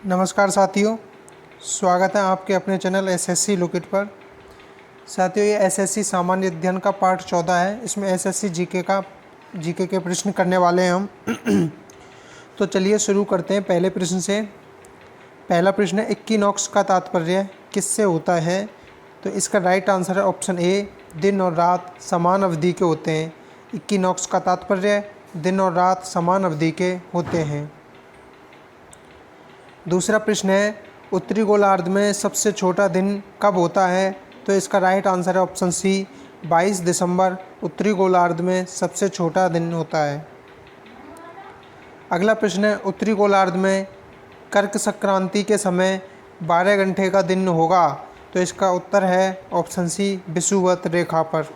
नमस्कार साथियों, स्वागत है आपके अपने चैनल एसएससी लुक इट पर। साथियों, ये एसएससी सामान्य अध्ययन का पार्ट 14 है। इसमें एसएससी जीके के प्रश्न करने वाले हैं हम। तो चलिए शुरू करते हैं पहले प्रश्न से। पहला प्रश्न है, इक्विनॉक्स का तात्पर्य किससे होता है? तो इसका राइट आंसर है ऑप्शन ए, दिन और रात समान अवधि के होते हैं। इक्विनॉक्स का तात्पर्य दिन और रात समान अवधि के होते हैं। दूसरा प्रश्न है, उत्तरी गोलार्ध में सबसे छोटा दिन कब होता है? तो इसका राइट आंसर है ऑप्शन सी, 22 दिसंबर उत्तरी गोलार्ध में सबसे छोटा दिन होता है। अगला प्रश्न है, उत्तरी गोलार्ध में कर्क संक्रांति के समय 12 घंटे का दिन होगा। तो इसका उत्तर है ऑप्शन सी, विषुवत रेखा पर।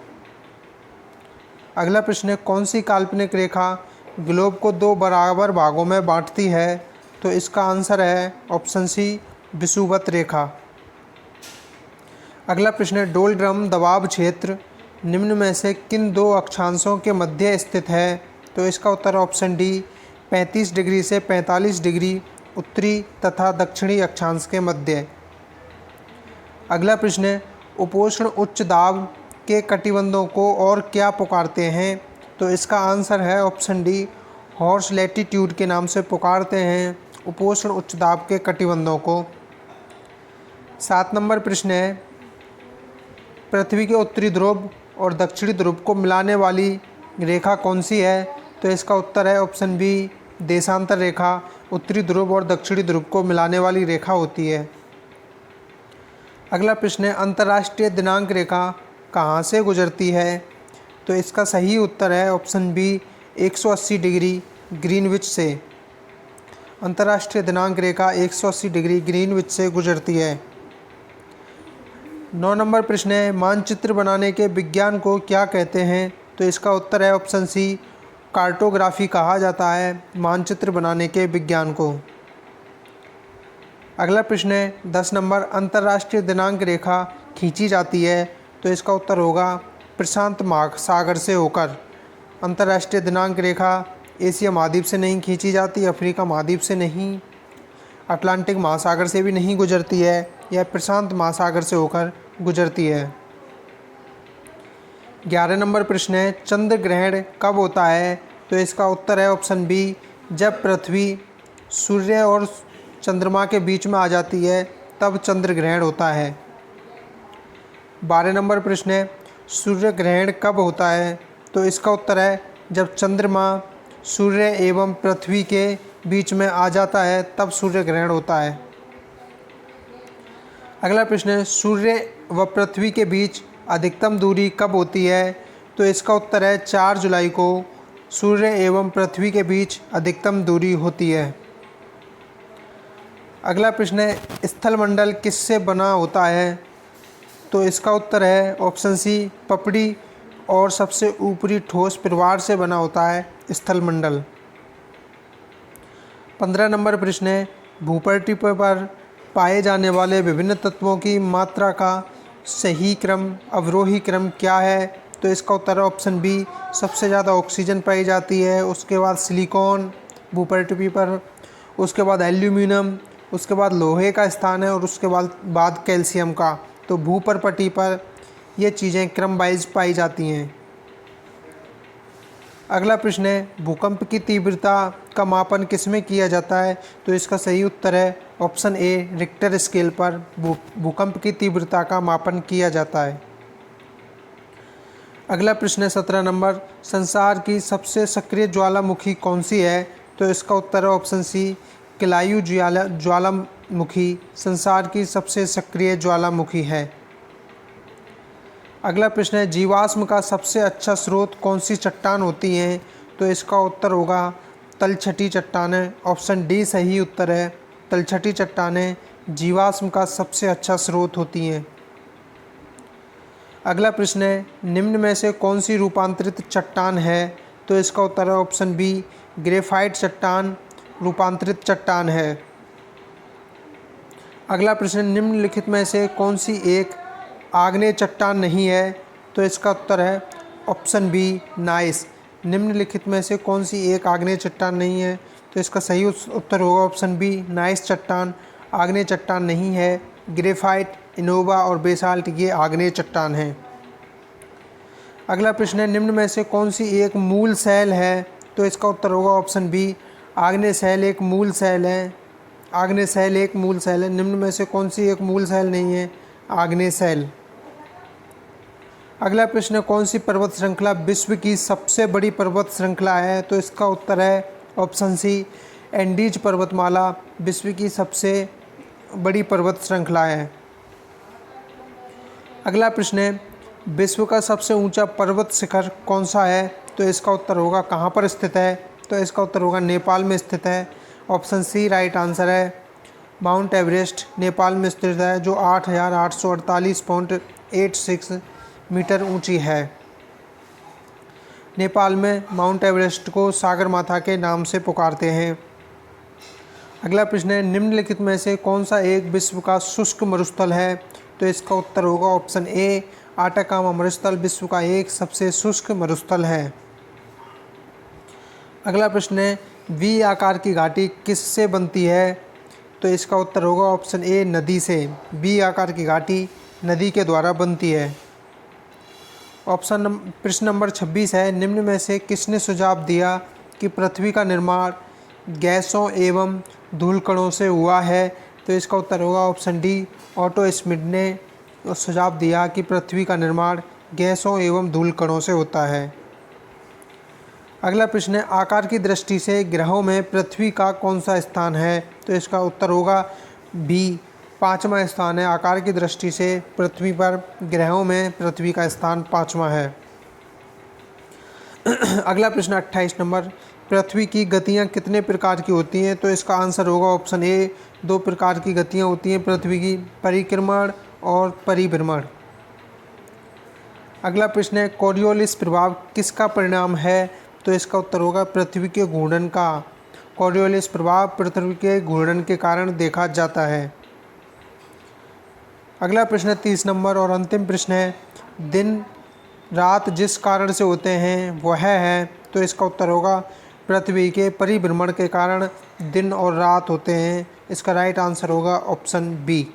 अगला प्रश्न है, कौन सी काल्पनिक रेखा ग्लोब को 2 बराबर भागों में बांटती है? तो इसका आंसर है ऑप्शन सी, विषुवत रेखा। अगला प्रश्न है, डोलड्रम दबाव क्षेत्र निम्न में से किन 2 अक्षांशों के मध्य स्थित है? तो इसका उत्तर ऑप्शन डी, 35 डिग्री से 45 डिग्री उत्तरी तथा दक्षिणी अक्षांश के मध्य। अगला प्रश्न है, उपोष्ण उच्च दाब के कटिबंधों को और क्या पुकारते हैं? तो इसका आंसर है ऑप्शन डी, हॉर्स लैटिट्यूड के नाम से पुकारते हैं उपोष्ण उच्च दाब के कटिबंधों को। 7 नंबर प्रश्न है, पृथ्वी के उत्तरी ध्रुव और दक्षिणी ध्रुव को मिलाने वाली रेखा कौन सी है? तो इसका उत्तर है ऑप्शन बी, देशांतर रेखा उत्तरी ध्रुव और दक्षिणी ध्रुव को मिलाने वाली रेखा होती है। अगला प्रश्न है, अंतर्राष्ट्रीय दिनांक रेखा कहाँ से गुजरती है? तो इसका सही उत्तर है ऑप्शन बी, 180 डिग्री ग्रीनविच से। अंतर्राष्ट्रीय दिनांक रेखा 180 डिग्री ग्रीनविच से गुजरती है। 9 नंबर प्रश्न है, मानचित्र बनाने के विज्ञान को क्या कहते हैं? तो इसका उत्तर है ऑप्शन सी, कार्टोग्राफी कहा जाता है मानचित्र बनाने के विज्ञान को। अगला प्रश्न है 10 नंबर, अंतर्राष्ट्रीय दिनांक रेखा खींची जाती है। तो इसका उत्तर होगा प्रशांत महासागर से होकर। अंतर्राष्ट्रीय दिनांक रेखा एशिया महाद्वीप से नहीं खींची जाती, अफ्रीका महाद्वीप से नहीं, अटलांटिक महासागर से भी नहीं गुजरती है, यह प्रशांत महासागर से होकर गुजरती है। 11 नंबर प्रश्न है, चंद्र ग्रहण कब होता है? तो इसका उत्तर है ऑप्शन बी, जब पृथ्वी सूर्य और चंद्रमा के बीच में आ जाती है तब चंद्र ग्रहण होता है। 12 नंबर प्रश्न है, सूर्य ग्रहण कब होता है? तो इसका उत्तर है जब चंद्रमा सूर्य एवं पृथ्वी के बीच में आ जाता है तब सूर्य ग्रहण होता है। अगला प्रश्न है, सूर्य व पृथ्वी के बीच अधिकतम दूरी कब होती है? तो इसका उत्तर है 4 जुलाई को सूर्य एवं पृथ्वी के बीच अधिकतम दूरी होती है। अगला प्रश्न है, स्थलमंडल किससे बना होता है? तो इसका उत्तर है ऑप्शन सी, पपड़ी और सबसे ऊपरी ठोस परिवार से बना होता है स्थलमंडल। 15 नंबर प्रश्न है, भूपटल पर पाए जाने वाले विभिन्न तत्वों की मात्रा का सही क्रम अवरोही क्रम क्या है? तो इसका उत्तर है ऑप्शन बी, सबसे ज़्यादा ऑक्सीजन पाई जाती है, उसके बाद सिलिकॉन भूपटल पर, उसके बाद एल्यूमिनियम, उसके बाद लोहे का स्थान है और उसके बाद कैल्शियम का। तो भूपटल पर ये चीज़ें क्रम वाइज पाई जाती हैं। अगला प्रश्न है, भूकंप की तीव्रता का मापन किस में किया जाता है? तो इसका सही उत्तर है ऑप्शन ए, रिक्टर स्केल पर भूकंप की तीव्रता का मापन किया जाता है। अगला प्रश्न है 17 नंबर, संसार की सबसे सक्रिय ज्वालामुखी कौन सी है? तो इसका उत्तर है ऑप्शन सी, केलायू ज्वालामुखी संसार की सबसे सक्रिय ज्वालामुखी है। अगला प्रश्न है, जीवाश्म का सबसे अच्छा स्रोत कौन सी चट्टान होती हैं? तो इसका उत्तर होगा तलछटी चट्टानें। ऑप्शन डी सही उत्तर है, तलछटी चट्टानें जीवाश्म का सबसे अच्छा स्रोत होती हैं। अगला प्रश्न है, निम्न में से कौन सी रूपांतरित चट्टान है? तो इसका उत्तर है ऑप्शन बी, ग्रेफाइट चट्टान रूपांतरित चट्टान है। अगला प्रश्न, निम्नलिखित में से कौन सी एक आग्नेय चट्टान नहीं है? तो इसका उत्तर है ऑप्शन बी, नाइस। निम्नलिखित में से कौन सी एक आग्नेय चट्टान नहीं है? तो इसका सही उत्तर होगा ऑप्शन बी, नाइस चट्टान। आग्नेय चट्टान नहीं है। ग्रेफाइट, इनोवा और बेसाल्ट ये आग्नेय चट्टान हैं। अगला प्रश्न है, निम्न में से कौन सी एक मूल सेल है? तो इसका उत्तर होगा ऑप्शन बी, आग्नेय सेल एक मूल सेल है। आग्नेय सेल एक मूल सेल है। निम्न में से कौन सी एक मूल सेल नहीं है? आग्नेय सेल। अगला प्रश्न है, कौन सी पर्वत श्रृंखला विश्व की सबसे बड़ी पर्वत श्रृंखला है? तो इसका उत्तर है ऑप्शन सी, एंडीज पर्वतमाला विश्व की सबसे बड़ी पर्वत श्रृंखला है। अगला प्रश्न है, विश्व का सबसे ऊंचा पर्वत शिखर कौन सा है? तो इसका उत्तर होगा कहाँ पर स्थित है? तो इसका उत्तर होगा नेपाल में स्थित है। ऑप्शन सी राइट आंसर है। माउंट एवरेस्ट नेपाल में स्थित है, जो 8,848.86 मीटर ऊंची है। नेपाल में माउंट एवरेस्ट को सागरमाथा के नाम से पुकारते हैं। अगला प्रश्न है, निम्नलिखित में से कौन सा एक विश्व का शुष्क मरुस्थल है? तो इसका उत्तर होगा ऑप्शन ए, आटाकामा मरुस्थल विश्व का एक सबसे शुष्क मरुस्थल है। अगला प्रश्न है, वी आकार की घाटी किससे बनती है? तो इसका उत्तर होगा ऑप्शन ए, नदी से। वी आकार की घाटी नदी के द्वारा बनती है। प्रश्न नंबर 26 है, निम्न में से किसने सुझाव दिया कि पृथ्वी का निर्माण गैसों एवं धूलकणों से हुआ है? तो इसका उत्तर होगा ऑप्शन डी, ऑटो स्मिड ने सुझाव दिया कि पृथ्वी का निर्माण गैसों एवं धूलकणों से होता है। अगला प्रश्न है, आकार की दृष्टि से ग्रहों में पृथ्वी का कौन सा स्थान है? तो इसका उत्तर होगा बी, 5वां स्थान है। आकार की दृष्टि से पृथ्वी पर ग्रहों में पृथ्वी का स्थान 5वां है। अगला प्रश्न 28 नंबर, पृथ्वी की गतियां कितने प्रकार की होती हैं? तो इसका आंसर होगा ऑप्शन ए, 2 प्रकार की गतियां होती हैं पृथ्वी की, परिक्रमण और परिभ्रमण। अगला प्रश्न है, कोरियोलिस प्रभाव किसका परिणाम है? तो इसका उत्तर होगा पृथ्वी के घूर्णन का। कोरियोलिस प्रभाव पृथ्वी के घूर्णन के कारण देखा जाता है। अगला प्रश्न 30 नंबर और अंतिम प्रश्न है, दिन रात जिस कारण से होते हैं वह है? तो इसका उत्तर होगा पृथ्वी के परिभ्रमण के कारण दिन और रात होते हैं। इसका राइट आंसर होगा ऑप्शन बी।